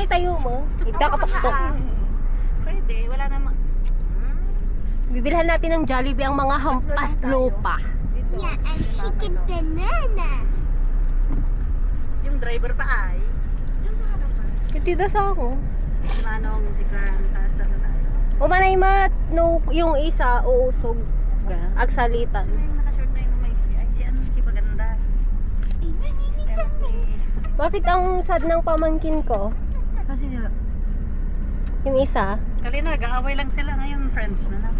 tayo mo. Igkakatuktok. Pwede, wala naman. Bibilhan natin ng Jollibee ang mga hampas lupa. Yeah, and chicken banana. Yung driver pa ay. Hindi daw sa ako. Manong, musikan, taas na tayo. Umanay mat, no, yung isa, uusog. Agsalitan. Yung naka-short na yung maiksi. Ay, si ano, si Paganda. Bakit ang sad ng pamangkin ko? Kasi Yung isa? kalina, nag-aaway lang sila ngayon, friends na lang.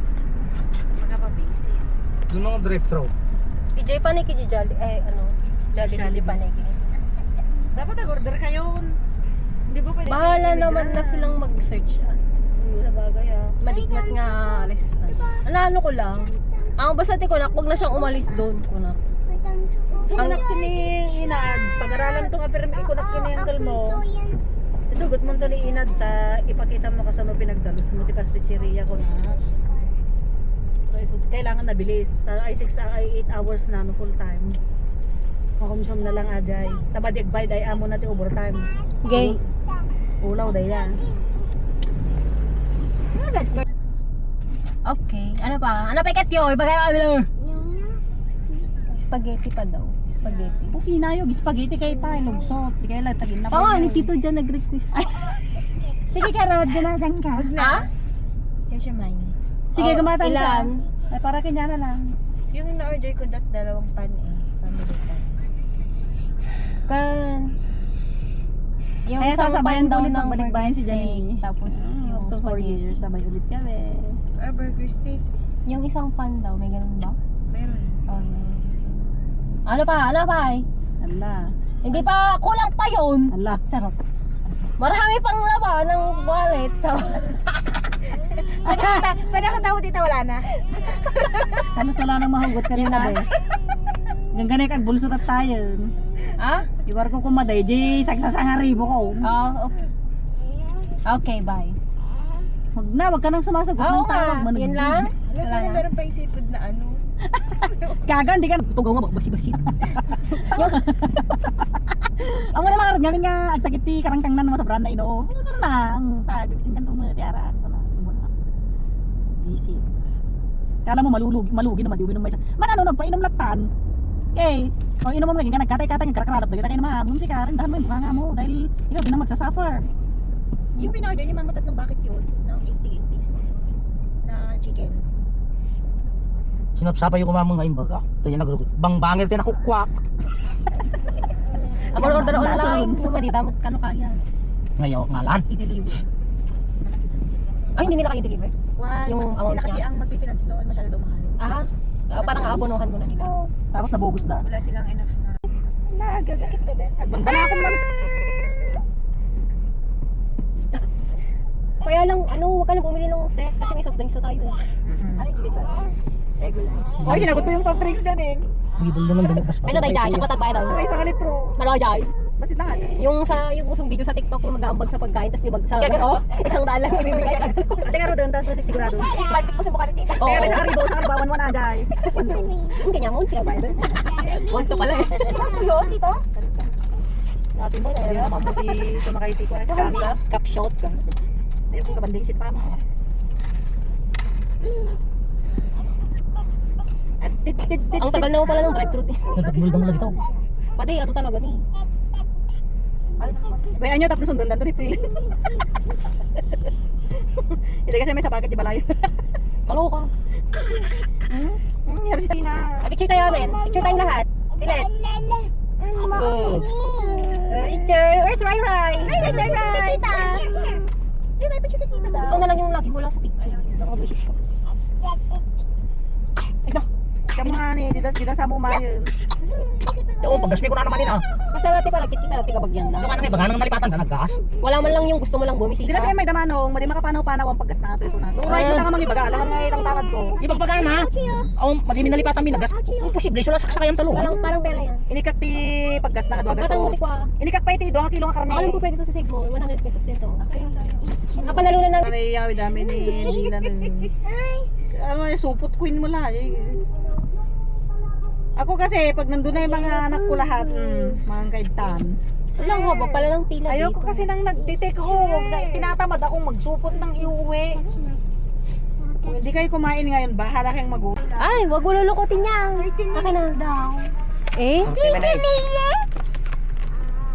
Magkapabisi. Doon mga drive-thru. DJ Paniki, Jollibee Paniki. Dapat nag-order kayo. Hindi ba pwede? Bahala naman na silang mag-search. Sa bagay ah. Malignat nga restaurant. Ano ko lang? Ang basta ti ko nak, wag na siyang umalis doon ko na. Anak kini inad, pag-aralan to nga pero may ikunak kini ang mo. Ito gut mo to ni inad ta ipakita mo kasama pinagdalos mo ti pasticheria ko na. So is kailangan na bilis. Ay 8 hours na no full time. Makonsume na lang ajay. Tabadig bay day amo na ti overtime. Gay. Ulaw day yan. Let's go. Okay. Ano pa? Ano pa ikat yun? Ibagay kami lang. Spaghetti pa daw. Spaghetti. Okay na yung spaghetti kay pa lugsot. Di kaya lang tagin na. Oo, ni Tito dyan nag-request. Sige ka Rod, ganagan ka. Ha? Kasi mine. Sige, Oh, gumatang ka. ilan? Ay, para kanya na lang. Yung na-order ko dalawang pan family pan. Kan. Yung Kaya isang sasabayan pan daw ulit ng pagbalik bayan si burger steak, Janine. tapos yung After 4 spaghetti. years, sabay ulit kami. Burger steak. Yung isang pan daw, may ganun ba? Meron. Oh, ano pa? Ano pa? Ala. Hindi pa, kulang pa yun. Ala. Charot. Marami pang laban ng wallet. Charot. Pwede ako tawag dito, wala na. Halos wala nang mahugot ka Yun nila na. be. Gangganay kag bulsot at tayo. Ah? Iwar ko kumaday, di sagsasangaribo ko. Oh, okay. Okay, bye. Wag ka nang sumasagot Oo ng tawag. nga, yun lang. Ano, Wala sana na. meron pa yung seafood na ano. Kagan, di ka. Tugaw nga, basi-basi. Ang wala lang ngamin nga agsakit ti karangkang nan mo sa brand na ino. Gusto na ang tag singkan mo tiara ko na. Busy. Kala mo malugi naman di uminom may isa. Man ano nagpainom latan. Eh, kung inom mo maging ka nagkatay-katay nagkarakrarap na kita kayo naman. Munti ka rin dahil mo yung mukha nga mo dahil ikaw din na magsasuffer. Yung pinorder ni Mama tatlong bakit yun? Ng 88 pieces. Na chicken. Sinapsapay yung kumamang ngayon baga. Kaya nagrugot. Bang-bangil tayo nakukwak. Ako order online. Sumadita mo, kano kaya? Ngayon, ngalan. I-deliver. Ay, hindi nila kayo deliver? Yung amount Sila kasi niya. ang magpifinance noon, masyado daw mahal. Ah, parang aabonohan ko na nila. Tapos nabugos na. Wala silang enough na. Nagagakit ka din. Bala ako man. Kaya lang, wag ka na bumili ng set kasi may soft drinks na tayo. Ano yung ba? Regular. Oy, sinagot ko yung soft drinks dyan eh. Hindi doon naman dumabas pa. Ano tayo dyan? Siya patagpay daw. May isang litro. Ano dyan? Basit lang ano. Yung usong video sa TikTok, yung mag-aambag sa pagkain, tapos libag sa isang daan lang ibibigay. Ate nga ro doon, tapos sigurado. Balpit mo sa mukha ni Tita. Oo. Kaya sa aribo, sa aribawan mo na agay. Ang ganyan mo, siya ba ito? Wanto pala eh. Ano yun, Tito? Natin mo, kaya naman mo di sumakaiti ko na sa Cup shot ka. Ayun ko kabanding sit pa mo. At tit. Ang tagal na mo pala ng drive-thru. Nagagmul ka mo lang ito. Pati, ato talaga ni. Bayan nyo, tapos sundon na ito refill. Hindi kasi may sapagat di balayo. Kalo ka. Meron siya na. Picture tayo natin. Picture tayong lahat. Tilet. Picture. Where's Rai Rai? Where's Rai Rai? Tita. Di ba, picture kay Tita daw? Ikaw na lang yung lagi wala sa picture. Nakabisit ka. Ito. Kamahan eh, di na sa mo mayo. Oo, paggasmi ko na naman din ah. Kasi natin pala, kita natin kabagyan So lang. ka na kayo, baga nang nalipatan ka, naggas. Wala man lang yung gusto mo lang Di na bumisita. siya may damanong, madi makapanaw-panaw ang paggas na ito na. Turay mo lang ang mga ibaga, alam nga itang tawad ko. Ibang baga na. Oo, madimi nalipatan mi naggas. Posible, sila saksakan yung talo. Parang pera yan. Inikak ti paggas na adwagas Pagkatang ko. muti ko ah. Inikak pa iti 2 kilo nga karne. Alam ko pwede to sa Cebu. 100 pesos din to. Napanalunan namin. Pare yawi dami ni Lila nun. Ano yung supot queen mo lang eh. Ako kasi pag nandun na yung mga anak ko lahat, mga kaibtan. Walang haba pala ng pila Ayoko dito. kasi nang nagtitake home. Tinatamad akong magsupot ng iuwi. Kung hindi kayo kumain ngayon, bahala kayong mag-uwi. Ay, wag mo lulukutin niya. Akin na. daw. Eh?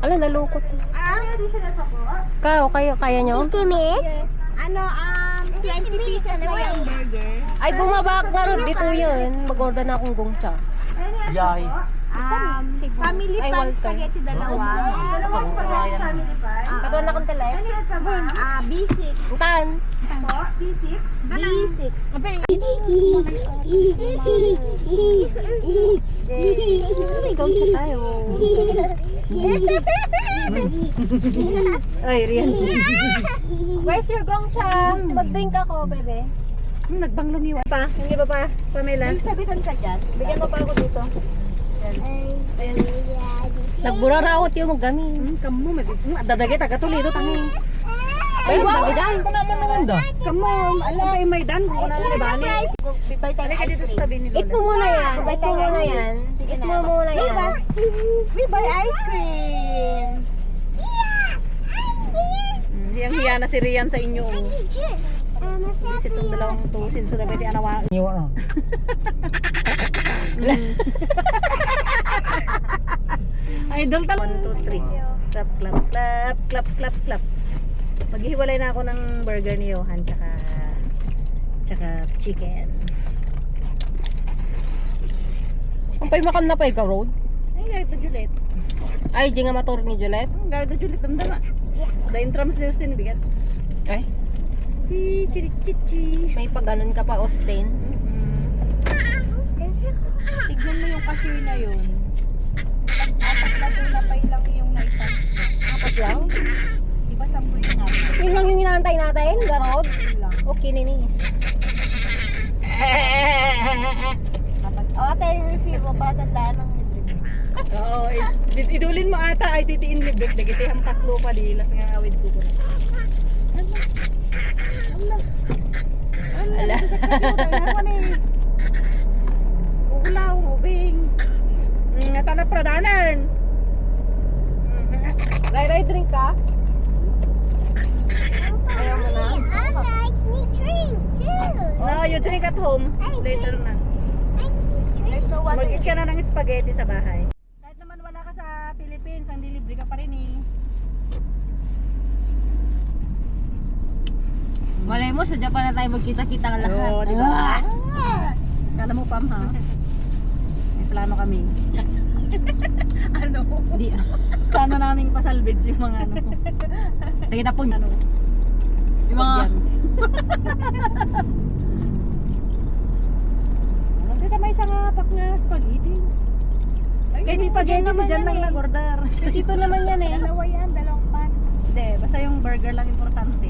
Ala, nalukot. Kaya nyo? 50 minutes? Ano, 20 pieces na yung burger. Ay, bumaba nga ron. Dito yun. Mag-order na akong gongcha. Jai. Family Ay, pan Walter. spaghetti dalawa. Patuan na kong telay. B6. Utan. B6. Ay, gongcha tayo. Ay, Rian. Where's your gongcha? Mag-drink ako, bebe. Nagbanglong iwan pa. Hindi ba pa, Pamela? Sabitan ka dyan. Bigyan mo pa ako dito. Nagburarawot yung magamin. Kamu, dadagay taga-tulido tangi. Ay, bagay dyan. Naman naman da. Kamu, alam ay may dan. Kung ano na ba ni? Halika dito sa tabi ni Eat mo Lola. muna yan. Eat mo muna yan. Eat mo muna yan. We buy ice cream. Hiyang-hiya na si Rian sa inyo. Bis itong dalawang tusin. So, dapat anawa. Iwa na. Idol tal. 1, 2, 3. Clap, clap, clap, clap, clap, clap. Maghihiwalay na ako ng burger ni Johan tsaka chicken. Ang pa'y makam na pa'y ka road? Ay, ito Juliet. Ay, di nga matur ni Juliet. Gawin ito Juliet. Damdama. Dahil trams na Austin, bigat. Ay, Chichi. may pag-anon ka pa, Austin. Tignan mo yung cashier na yun. Apat na tulapay lang yung naitas. Apat lang? Di ba 10 yung natin? Yun lang yung inaantay natin, garod. Okay, ninis. Ate, yung resibo para tandaan ng libre. Oo, idulin mo ata ay titiin libig. Dagiti hampas lupa di las nga awid ko. Ala. Ulaw, ubing. Ngata na pradanan. Ray, drink ka? Ayaw mo na? No, you drink at home. Later na. There's no water. Mag-eat ka na ng spaghetti sa bahay. Kahit naman wala ka sa Philippines, ang delivery ka pa rin eh. Malay mo, sa Japan na tayo magkita-kita ng lahat. Oo, di ba? Kala mo Pam ha? May plano kami. Ano? Di. Plano namin pasalvage yung mga ano. Lagi na po. Ano? Yung mga... Yan. Nandito may isang pak nga spaghetti. Kahit spaghetti si Jan lang nag-order. Ito naman yan eh. Dalawa yan, dalawang pan. Hindi, basta yung burger lang importante.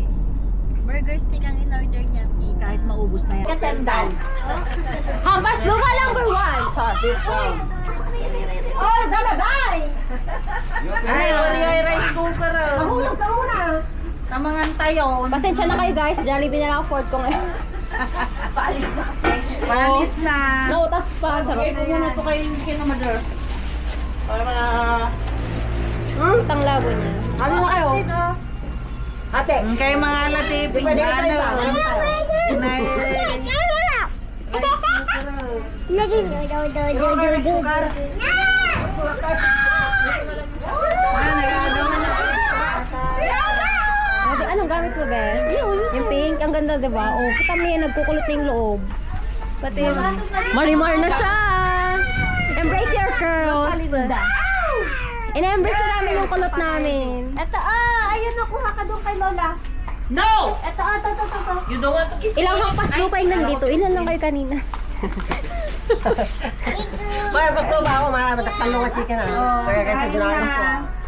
Burger stick ang in-order niya. Kahit maubos na yan. Hampas lupa number 1. Oh, daladay! Ay, ay, rice cooker. Mahulog ka muna. Tamangan tayo. Pasensya na kayo guys, Jollibee na lang afford ko ngayon. Paalis na kasi. Panis na. Nautas pa. Sarap. Ito muna to kay mother. Para Tanglabo niya. ano na kayo? Ate. Kay mga alati. Pwede ka sa isa. Lagi mo Rice cooker. Anong gamit mo, be? Yung pink, ang ganda, diba? Oh, kita mo yan, nagkukulot na yung loob. Pati Marimar na siya! Embrace your curls! In-embrace na namin yung kulot namin. Ito, ayun na, kuha ka doon kay Lola. No! Ito, ito. You don't want to kiss Ilang hampas lupa yung nandito? Ilan lang kayo kanina? Kaya gusto ba ako matakpan ng chicken ha? Kaya kasi ginagawa ko.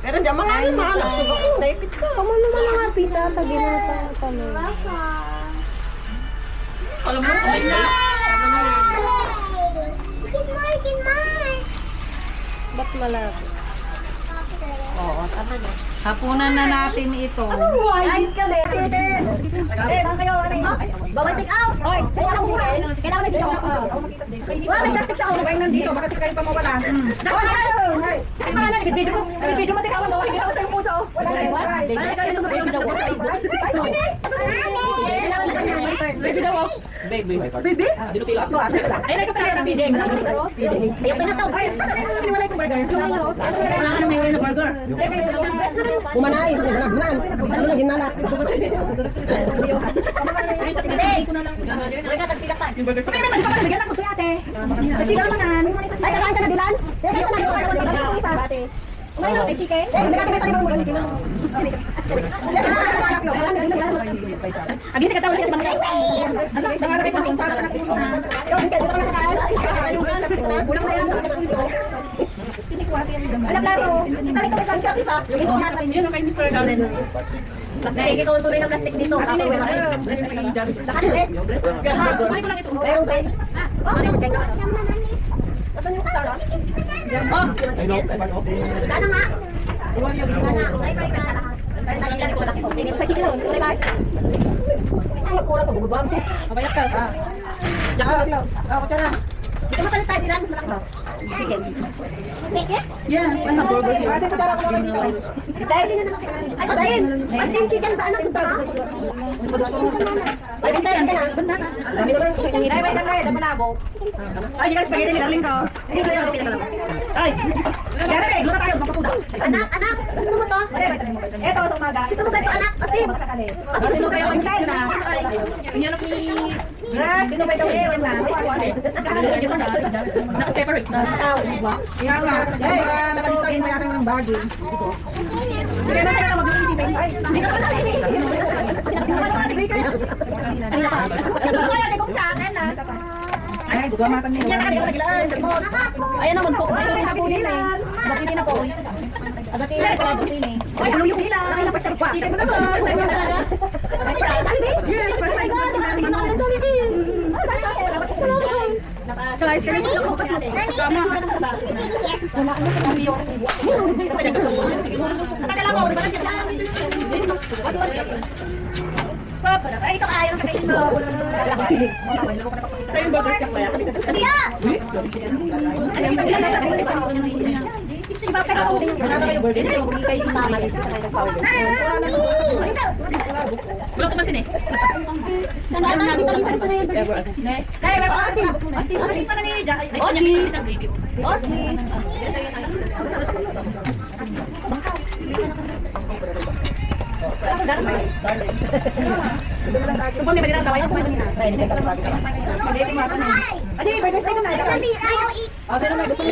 Pero dyan mga lapsog ako. Naipit ka. Kamo naman mga pita. Taginata kami. Alam mo, sabay na. Ba't malapit? Oo, tama na. Hapunan na natin ito. Ay, kami. Bawal take out. Hoy, kailangan na dito. Wala, may plastic sa ulo. Nandito, baka si kayo pa mawalan. Baby? Dito pila. Ayoko na to. Pumanay, nagnan. Ano na ginala? Anak, gusto mo to? Eto, sa umaga. Gusto mo ganito, anak? Asim. Sino kayo ang kain na? Sino ba ito? Naka-separate na. Kaya nga. Kaya napalisahin mo yata ng bagay. Hindi na tayo mag-iisipin. Hindi ka pa nakikinig. Ay, gugamatan niya. Ayan naman ko. Agatin na po. Agatin na pala agatin eh. Ay, ano yung hila? Nakilapos sa kwa. Yes, first time natin namin ano. Slice ka rin. Tama. Ay, ito ayaw sa kain mo. Ito yung burger ka kaya. Nakata kayo burger. Bulok naman sini. Kaya may pa na ni Jack. Supon ni Madina daw yan kumain ni na. Adi, burger sa na. Ayaw eat. Oh, sino may gusto mo?